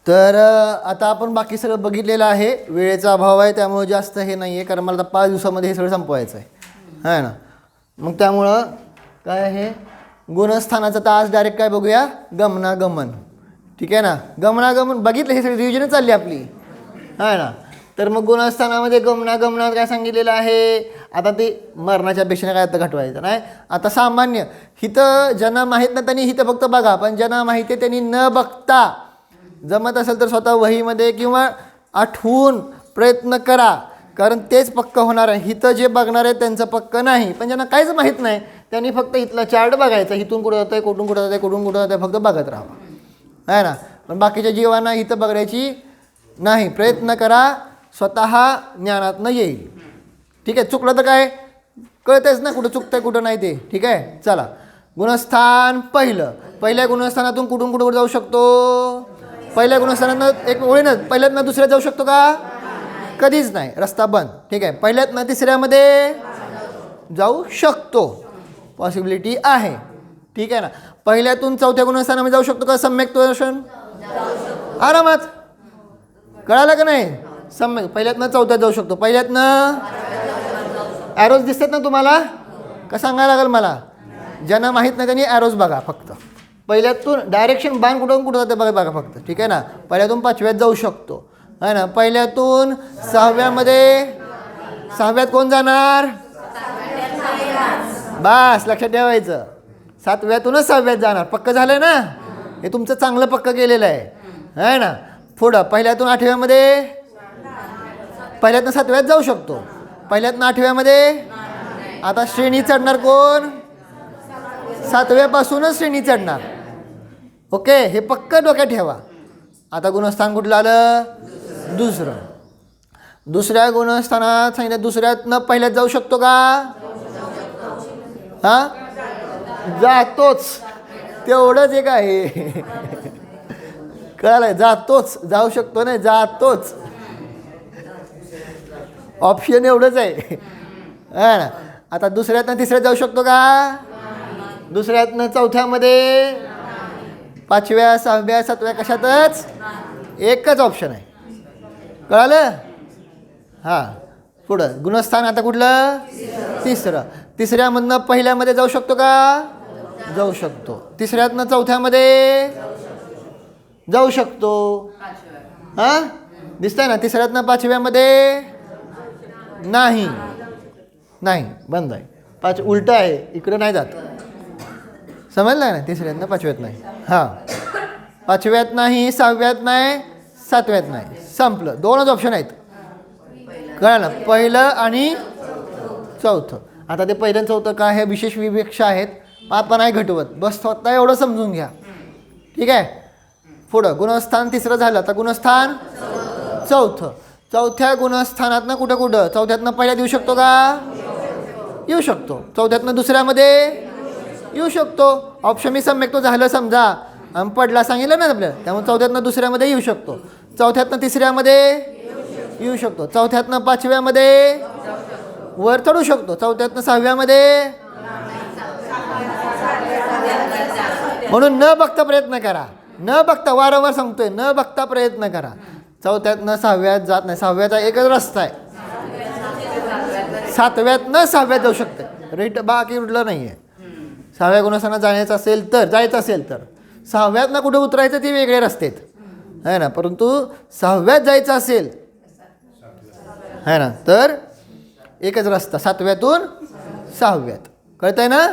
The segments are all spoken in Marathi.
तर आता आपण बाकी सगळं बघितलेलं आहे. वेळेचा अभाव आहे त्यामुळे जास्त हे नाही आहे, कारण मला आता 5 दिवसामध्ये हे सगळं संपवायचं आहे ना. मग त्यामुळं काय आहे गुणस्थानाचं तर आज डायरेक्ट काय बघूया, गमनागमन. ठीक आहे ना. गमनागमन बघितलं, हे सगळी रिव्हिजन चालली आपली आहे ना. तर मग गुणस्थानामध्ये गमनागमनात काय सांगितलेलं आहे, आता ते मरणाच्या पेक्षाने काय आता घटवायचं नाही. आता सामान्य हिथं ज्यांना माहीत नाही त्यांनी हिथं फक्त बघा, पण ज्यांना माहिती आहे त्यांनी न बघता जमत असेल तर स्वतः वहीमध्ये किंवा आठवून प्रयत्न करा, कारण तेच पक्क होणार आहे. हिथं जे बघणार आहे त्यांचं पक्क नाही. पण ज्यांना काहीच माहीत नाही त्यांनी फक्त इथला चार्ट बघायचा, इथून कुठं जातं आहे, कुठून कुठं जातं आहे, कुठून कुठं जातं आहे, फक्त बघत राहावं आहे ना. पण बाकीच्या जीवांना इथं बघायची नाही. प्रयत्न करा, स्वतः ज्ञानातनं येईल. ठीक आहे. चुकलं तर काय कळतेच ना कुठं चुकतं कुठं नाही ते. ठीक आहे. चला, गुणस्थान पहिल्या गुणस्थानातून कुठून कुठं जाऊ शकतो. पहिल्या गुणस्थानातनं एक ओळीनं पहिल्यातनं दुसऱ्यात जाऊ शकतो का, कधीच नाही, रस्ता बंद. ठीक आहे. पहिल्यातनं तिसऱ्यामध्ये जाऊ शकतो, पॉसिबिलिटी आहे. ठीक आहे ना. पहिल्यातून चौथ्या गुणस्थानामध्ये जाऊ शकतो का, सम्यक दर्शन आरामात. कळालं का नाही. सम्यक पहिल्यातनं चौथ्यात जाऊ शकतो. पहिल्यातनं ॲरोज दिसतात ना तुम्हाला, का सांगायला लागेल मला. ज्यांना माहीत नाही त्यांनी ॲरोज बघा फक्त. पहिल्यातून डायरेक्शन बाण कुठून कुठं जाते बघा फक्त. ठीक आहे ना. पहिल्यातून 5व्यात जाऊ शकतो आहे ना. पहिल्यातून 6व्यात कोण जाणार, बस लक्षात ठेवायचं. 7व्यातूनच 6व्यात जाणार. पक्क झालं ना, हे तुमचं चांगलं पक्क केलेलं आहे ना. पुढं पहिल्यातून 8व्यामध्ये, पहिल्यातनं 7व्यात जाऊ शकतो, पहिल्यातनं 8व्यामध्ये. आता श्रेणी चढणार कोण, 7व्यापासूनच श्रेणी चढणार. ओके, हे पक्क डोक्यात ठेवा. आता गुणस्थान कुठलं आलं, दुसऱ्या गुणस्थानात सांगितलं. दुसऱ्यातनं पहिल्यात जाऊ शकतो का, हां जातोच, तेवढंच एक आहे. कळालं, जातोच, जाऊ शकतो नाही, जातोच. ऑप्शन एवढंच आहे ना. आता दुसऱ्यातनं तिसऱ्यात जाऊ शकतो का, दुसऱ्यातनं चौथ्यामध्ये, 5व्या 6व्या 7व्या कशातच एकच ऑप्शन आहे. कळालं. हां, पुढं गुणस्थान आता कुठलं, तिसऱ्यामधनं पहिल्यामध्ये जाऊ शकतो का, जाऊ शकतो. तिसऱ्यातनं चौथ्यामध्ये जाऊ शकतो. हां दिसतंय ना. तिसऱ्यातनं 5व्यामध्ये नाही, बंद आहे. 5 उलटं आहे, इकडं नाही जात. समजलं ना. तिसऱ्यातनं 5व्यात नाही. हां, 5व्यात नाही, 6व्यात नाही, 7व्यात नाही, संपलं. 2च ऑप्शन आहेत. कळलं, पहिलं आणि चौथं. आता ते पहिलं आणि चौथं काय आहे, विशेष विवेक्षा आहेत. पापा नाही घटवत, बस स्वतः एवढं समजून घ्या. ठीक आहे. पुढं गुणस्थान तिसरं झालं. आता गुणस्थान चौथ्या गुणस्थानातनं कुठं चौथ्यातनं पहिल्यात येऊ शकतो का, येऊ शकतो. चौथ्यातनं दुसऱ्यामध्ये येऊ शकतो. ऑप्शन मी सम्यक तो झालं समजा, आणि पडला सांगितलं ना आपल्याला, त्यामुळे चौथ्यातनं दुसऱ्यामध्ये येऊ शकतो. चौथ्यातनं तिसऱ्यामध्ये येऊ शकतो. चौथ्यातनं 5व्यामध्ये वर चढू शकतो. चौथ्यातनं 6व्यामध्ये. म्हणून न बघता प्रयत्न करा, न बघता, वारंवार सांगतोय, न बघता प्रयत्न करा. चौथ्यातनं 6व्यात जात नाही, 6व्याचा एकच रस्ता आहे. 7व्यातनं 6व्यात जाऊ शकते, रेट बाकी उठलं नाही आहे. 6व्या गुणस्थानात जायचं असेल तर 6व्यातनं कुठं उतरायचं ते वेगळे रस्ते आहेत आहे ना. परंतु 6व्यात जायचं असेल आहे ना तर एकच रस्ता, 7व्यातून 6व्यात. कळतंय ना.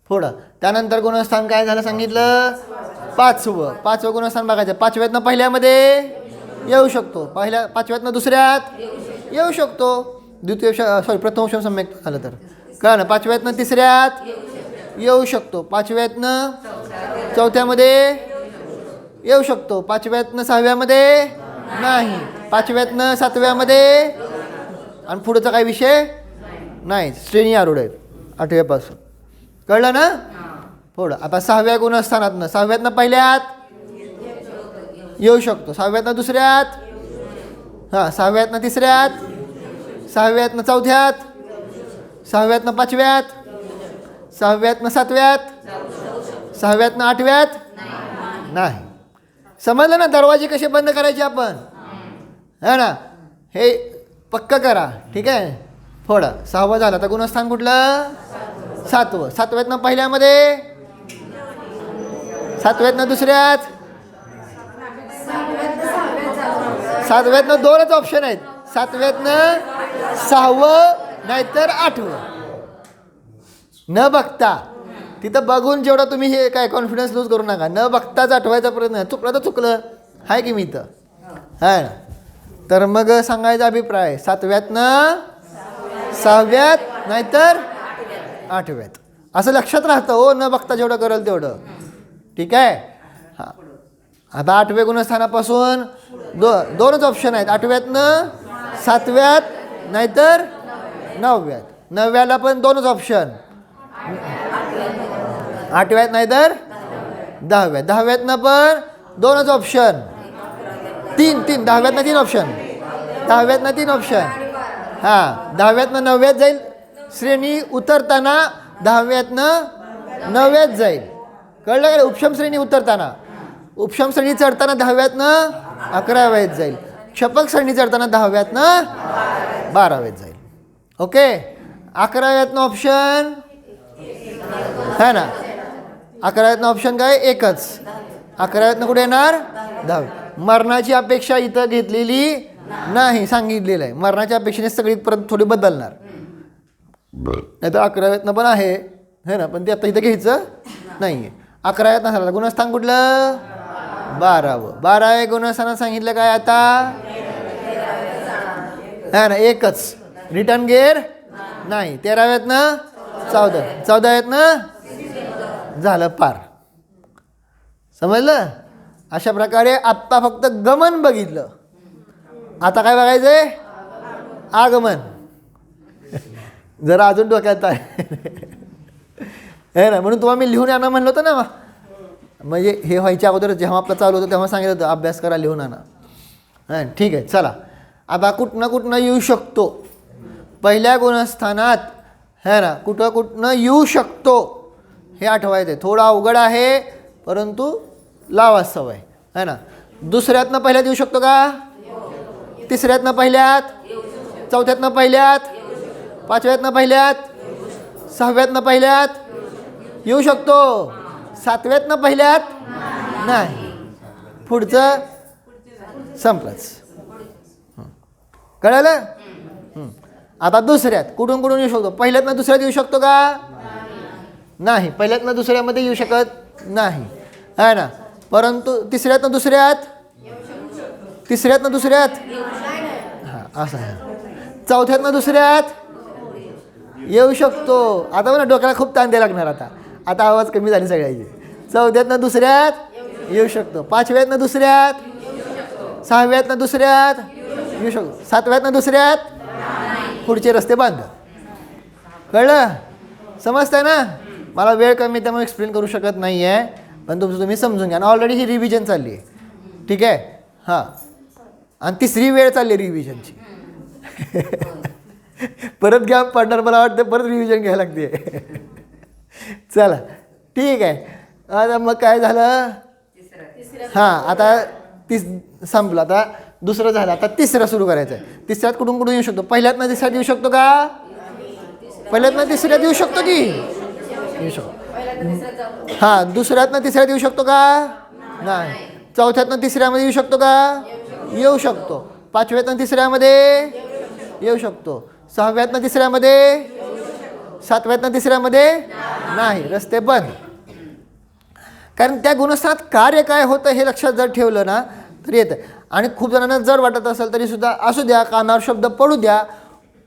पुढं त्यानंतर गुणस्थान काय झालं सांगितलं, 5वं गुणस्थान बघायचं. 5व्यातनं पहिल्यामध्ये येऊ शकतो, 5व्यातनं दुसऱ्यात येऊ शकतो. प्रथम ऑप्शन सम्यक झालं तर. कळलं ना. 5व्यातनं तिसऱ्यात येऊ शकतो, 5व्यातनं चौथ्यामध्ये येऊ शकतो, 5व्यातनं 6व्यामध्ये नाही, 5व्यातनं 7व्यामध्ये. आणि पुढचा काही विषय नाही, श्रेणी आरूढ आहेत 8व्यापासून. कळलं ना. पुढं आता 6व्या गुणस्थानातनं 6व्यातनं पहिल्यात येऊ शकतो, 6व्यातनं दुसऱ्यात, हां 6व्यातनं तिसऱ्यात, 6व्यातनं चौथ्यात, 6व्यातनं 5व्यात, 6व्यातनं 7व्यात, 6व्यातनं 8व्यात नाही. समजलं ना, दरवाजे कसे बंद करायचे आपण, है ना, हे पक्का करा. ठीक आहे. फोडा. 6वं झालं. आता गुणस्थान कुठलं? 7वं. 7व्यातनं पहिल्यामध्ये, 7व्यातनं दुसऱ्यात, 7व्यातनं 2च ऑप्शन आहेत. 7व्यातनं 6वं नाहीतर 8वं. न बघता, तिथं बघून जेवढं तुम्ही हे काय कॉन्फिडन्स लूज करू नका. न बघताच आठवायचा प्रयत्न. चुकलं तर चुकलं आहे की मी इथं, आहे ना. तर मग सांगायचा अभिप्राय 7व्यातनं 6व्यात नाहीतर 8व्यात, असं लक्षात राहतं हो. न बघता जेवढं करेल तेवढं. ठीक आहे. हां, आता 8व्या गुणस्थानापासून 2च ऑप्शन आहेत. 8व्यातनं 7व्यात नाहीतर 9व्यात. 9व्याला पण 2च ऑप्शन. 8व्यात नाहीतर 10व्यात. 10व्यातनं पण 2च ऑप्शन. 3 10व्यातनं 3 ऑप्शन. 10व्यातनं 3 ऑप्शन. हां, 10व्यातनं 9व्यात जाईल श्रेणी उतरताना, 10व्यातनं 9व्यात जाईल. कळलं का? उपशम श्रेणी उतरताना. उपशम श्रेणी चढताना 10व्यातनं 11व्यात जाईल. क्षपक श्रेणी चढताना 10व्यातनं 12व्यात जाईल. ओके. 11व्यातनं ऑप्शन है ना. 11व्यातनं ऑप्शन काय? एकच. 11व्यातनं कुठे येणार? 10वी. मरणाची अपेक्षा इथं घेतलेली नाही, सांगितलेलं आहे. मरणाच्या अपेक्षेने सगळी परत थोडी बदलणार. नाही तर 11व्यातनं पण आहे, है ना, पण ते आता इथं घ्यायचं नाही आहे. 11व्यातनं झालं. गुणस्थान कुठलं? 12वं. 12व्या गुणस्थानात सांगितलं काय आता? है ना, एकच. रिटर्न गेअर नाही. 13व्यातनं 14. 14व्यातनं झालं पार. समजलं? अशा प्रकारे आत्ता फक्त गमन बघितलं. आता काय बघायचंय? आगमन. जरा अजून डोक्यात आहे ना. म्हणून तुम्हाला मी लिहून आणा म्हणलं होतं ना. म्हणजे हे व्हायच्या अगोदर जेव्हा आपलं चालू होतं तेव्हा सांगितलं होतं अभ्यास करा, लिहून आणा. हां, ठीक आहे. चला, आता कुठनं येऊ शकतो. पहिल्या गुणस्थानात, है ना, कुठनं येऊ शकतो हे आठवायचं आहे. थोडं अवघड आहे, परंतु लावा सवय, है ना. दुसऱ्यातनं पहिल्यात येऊ शकतो का? तिसऱ्यातनं पहिल्यात, चौथ्यातनं पहिल्यात, 5व्यातनं पहिल्यात, 6व्यातनं पहिल्यात येऊ शकतो. 7व्यातनं पहिल्यात नाही. पुढचं संपलंच. कळलं? आता दुसऱ्यात कुठून येऊ शकतो? पहिल्यातनं दुसऱ्यात येऊ शकतो का? नाही. पहिल्यातनं दुसऱ्यामध्ये येऊ शकत नाही, है ना. परंतु तिसऱ्यातनं दुसऱ्यात, तिसऱ्यातनं दुसऱ्यात, हां असं आहे. चौथ्यातनं दुसऱ्यात येऊ शकतो. आता बघा डोक्याला खूप ताण द्यायला लागणार. आता आवाज कमी झाली सगळ्याची. 4थ्यातनं दुसऱ्यात येऊ शकतो. 5व्यातनं दुसऱ्यात, 6व्यातनं दुसऱ्यात येऊ शकतो. 7व्यातनं दुसऱ्यात पुढचे रस्ते बंद. कळलं? समजतंय ना. मला वेळ कमी त्यामुळे एक्सप्लेन करू शकत नाही आहे, पण तुमचं तुम्ही समजून घ्या. ऑलरेडी ही रिव्हिजन चालली आहे. ठीक आहे. हां, आणि 3री वेळ चालली आहे रिव्हिजनची. परत घ्या पार्टनर, मला वाटतं परत रिव्हिजन घ्यायला लागते. चला, ठीक आहे. आता मग काय झालं? हां, आता संपलं. आता दुसरं झालं. आता तिसरं सुरू करायचं आहे. तिसऱ्यात कुठून येऊ शकतो? पहिल्यातनं तिसऱ्यात येऊ शकतो का? पहिल्यातनं तिसऱ्यात येऊ शकतो की? येऊ शकतो. हां, दुसऱ्यातनं तिसऱ्यात येऊ शकतो का? नाही. चौथ्यातनं तिसऱ्यामध्ये येऊ शकतो का? येऊ शकतो. 5व्यातनं तिसऱ्यामध्ये येऊ शकतो. 6व्यातनं तिसऱ्यामध्ये, 7व्यातनं तिसऱ्यामध्ये नाही. रस्ते बंद. कारण त्या गुणस्थानात कार्य काय होतं हे लक्षात जर ठेवलं ना तर येतं. आणि खूप जणांना जर वाटत असेल तरी सुद्धा असू द्या, कानावर शब्द पडू द्या.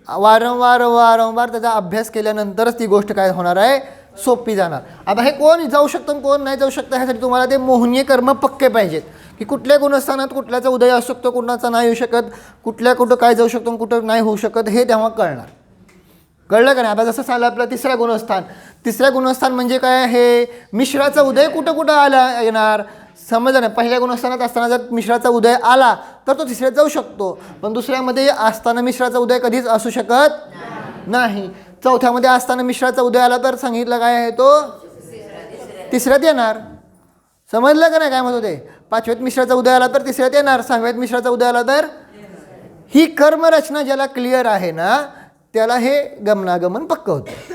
वारंवार त्याचा अभ्यास केल्यानंतरच ती गोष्ट काय होणार आहे? सोपी जाणार. आता हे कोण जाऊ शकतं कोण नाही जाऊ शकतं ह्यासाठी तुम्हाला ते मोहनीय कर्म पक्के पाहिजेत, की कुठल्या गुणस्थानात कुठल्याचा उदय असू शकतो, कुणाचा नाही येऊ शकत, कुठं काय जाऊ शकतो, कुठं नाही होऊ शकत, हे तेव्हा कळणार. कळलं का नाही? आता जसं झालं आपलं तिसऱ्या गुणस्थान म्हणजे काय? हे मिश्राचा उदय कुठं आला येणार? समजलं नाही. पहिल्या गुणस्थानात असताना जर मिश्राचा उदय आला तर तो तिसऱ्यात जाऊ शकतो, पण दुसऱ्यामध्ये असताना मिश्राचा उदय कधीच असू शकत नाही. चौथ्यामध्ये असताना मिश्राचा उदय आला तर सांगितलं काय आहे? तो तिसऱ्यात येणार. समजलं का नाही काय म्हणत होते? पाचव्यात मिश्राचा उदय आला तर तिसऱ्यात येणार, सहाव्यात मिश्राचा उदय आला तर ही कर्मरचना ज्याला क्लिअर आहे ना त्याला हे गमनागमन पक्क होतं.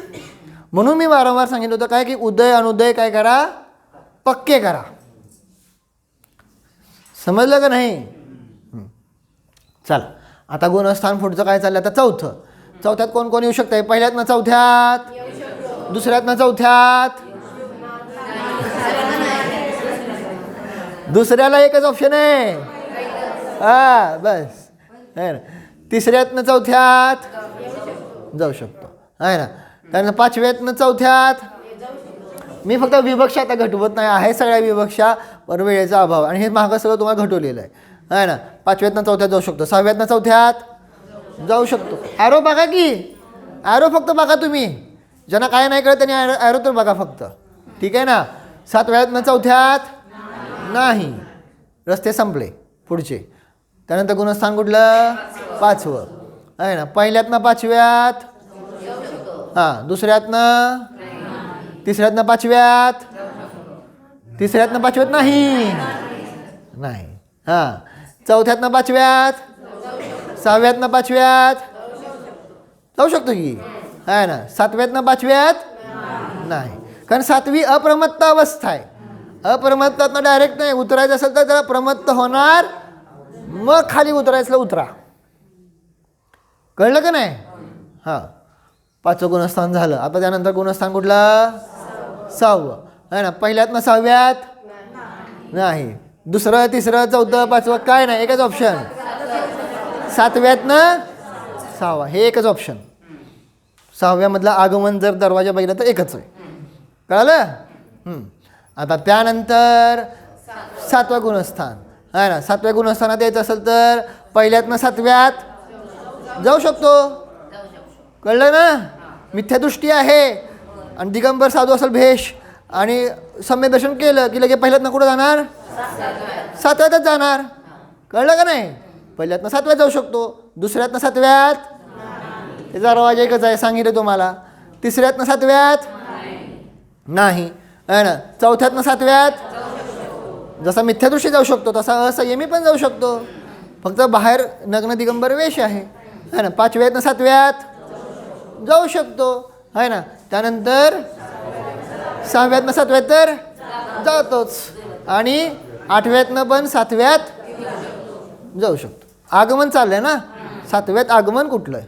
म्हणून मी वारंवार सांगितलं होतं काय की उदय अनुदय काय करा, पक्के करा. समजलं का नाही? चला आता गुणस्थान पुढचं काय चाललं आता चौथं. चौथ्यात कोण कोण येऊ शकतंय? पहिल्यातनं चौथ्यात, दुसऱ्यातनं चौथ्यात, दुसऱ्याला एकच ऑप्शन आहे. हा बस. आहे ना. तिसऱ्यातनं चौथ्यात जाऊ शकतो आहे ना. त्यानंतर पाचव्यातनं चौथ्यात मी फक्त विवक्षा आता घटवत नाही आहे, सगळ्या विवक्षा पर वेळेचा अभाव आणि हे मागं सगळं तुम्हाला घटवलेलं आहे ना. पाचव्यातनं चौथ्यात जाऊ शकतो, सहाव्यातनं चौथ्यात जाऊ शकतो. ॲरो बघा की, ॲरो फक्त बघा तुम्ही, ज्यांना काय नाही कळत त्यांनी ॲरो तर बघा फक्त, ठीक आहे ना. सातव्यातनं चौथ्यात नाही, रस्ते संपले पुढचे. त्यानंतर गुणस्थान कुठलं? पाचवं आहे ना. पहिल्यातनं पाचव्यात, हां दुसऱ्यातनं, तिसऱ्यातनं पाचव्यात, तिसऱ्यातनं पाचव्यात नाही नाही, हां चौथ्यातनं पाचव्यात, सहाव्यातनं पाचव्यात जाऊ शकतो की आहे ना. सातव्यातनं पाचव्यात नाही, कारण सातवी अप्रमत्त अवस्था आहे. अप्रमत्तातनं डायरेक्ट नाही उतरायचं असेल तर त्याला प्रमत्त होणार, मग खाली उतरायचं उतरा. कळलं का नाही? हां पाचवं गुणस्थान झालं. आता त्यानंतर गुणस्थान कुठलं? सहावं आहे ना. पहिल्यातनं सहाव्यात नाही, दुसरं तिसरं चौथं पाचवं काय नाही, एकच ऑप्शन. सातव्यातनं सहावा हे एकच ऑप्शन. सहाव्यामधलं आगमन जर दरवाजा बघितला तर एकच आहे. कळलं? आता त्यानंतर सातवा गुणस्थान आहे ना. सातव्या गुणस्थानात यायचं असेल तर पहिल्यातनं सातव्यात जाऊ शकतो. कळलं ना? मिथ्यादृष्टी आहे आणि दिगंबर साधू असेल भेष आणि सम्यक दर्शन केलं की लगे पहिल्यातनं कुठं जाणार? सातव्यातच जाणार. कळलं का नाही? पहिल्यातनं सातव्यात जाऊ शकतो, दुसऱ्यातनं सातव्यात त्याचा रवाज एकच आहे सांगितलं तुम्हाला. तिसऱ्यातनं सातव्यात नाही आहे ना. चौथ्यातनं सातव्यात जसा मिथ्यादृष्टी जाऊ शकतो तसा असंयमी पण जाऊ शकतो, फक्त बाहेर नग्न दिगंबर वेश आहे ना. पाचव्यातनं सातव्यात जाऊ शकतो आहे ना. त्यानंतर सहाव्यातनं सातव्यात तर जातोच आणि आठव्यातनं पण सातव्यात जाऊ शकतो. आगमन चाललंय ना, सातव्यात आगमन कुठलं आहे?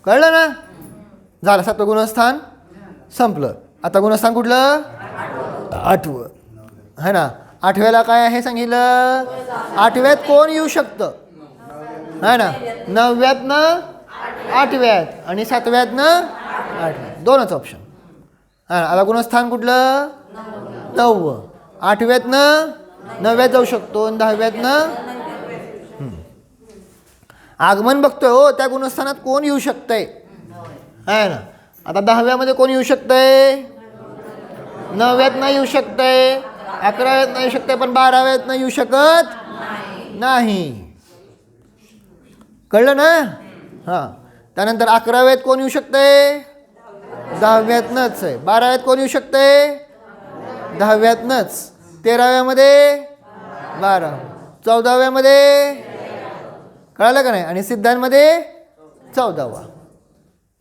कळलं ना? झालं सातवं गुणस्थान संपलं. आता गुणस्थान कुठलं? आठवं है ना. आठव्याला काय आहे सांगितलं? आठव्यात कोण येऊ शकतं है ना. नवव्यातनं आठव्यात आणि सातव्यातनं आठव्यात दोनच ऑप्शन. हां आता गुणस्थान कुठलं? नववं. आठव्यातनं नवव्यात जाऊ शकतो आणि दहाव्यातनं आगमन बघतोय हो त्या गुणस्थानात कोण येऊ शकतंय है ना. आता दहाव्यामध्ये कोण येऊ शकतंय? नवव्यात नाही येऊ शकतंय, अकराव्यात नाही येऊ शकतंय, पण बाराव्यात नाही येऊ शकत नाही. कळलं ना? हां त्यानंतर अकराव्यात कोण येऊ शकतंय? दहाव्यातनंच आहे. बाराव्यात कोण येऊ शकतंय? दहाव्यातनंच. तेराव्यामध्ये 12, 14व्यामध्ये कळालं का नाही, आणि सिद्धांमध्ये 14वा.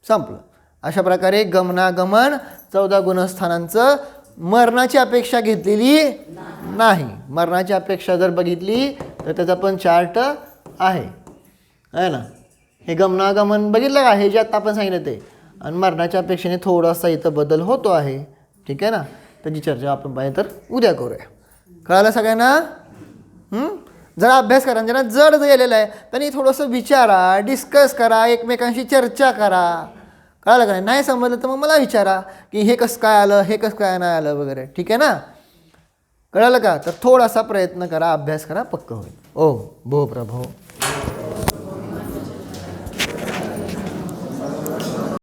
संपलं. अशा प्रकारे गमनागमन 14 गुणस्थानांचं मरणाची अपेक्षा घेतलेली नाही. मरणाची अपेक्षा जर बघितली तर त्याचा पण चार्ट आहे ना. हे गमनागमन बघितलं का? हे जे आता आपण सांगितलं ते आणि मरणाच्या अपेक्षेने थोडासा इथं बदल होतो आहे, ठीक आहे ना. त्याची चर्चा आपण पाहिजे तर उद्या करूया. कळालं सगळ्यांना? जरा अभ्यास करा. ज्यांना जड गेलेलं आहे त्यांनी थोडंसं विचारा, डिस्कस करा, एकमेकांशी चर्चा करा. कळालं का नाही? नाही समजलं तर मग मला विचारा की हे कसं काय आलं, हे कसं काय नाही आलं वगैरे, ठीक आहे ना. कळालं का? तर थोडासा प्रयत्न करा, अभ्यास करा, पक्क होईल. ओ भो प्रभो.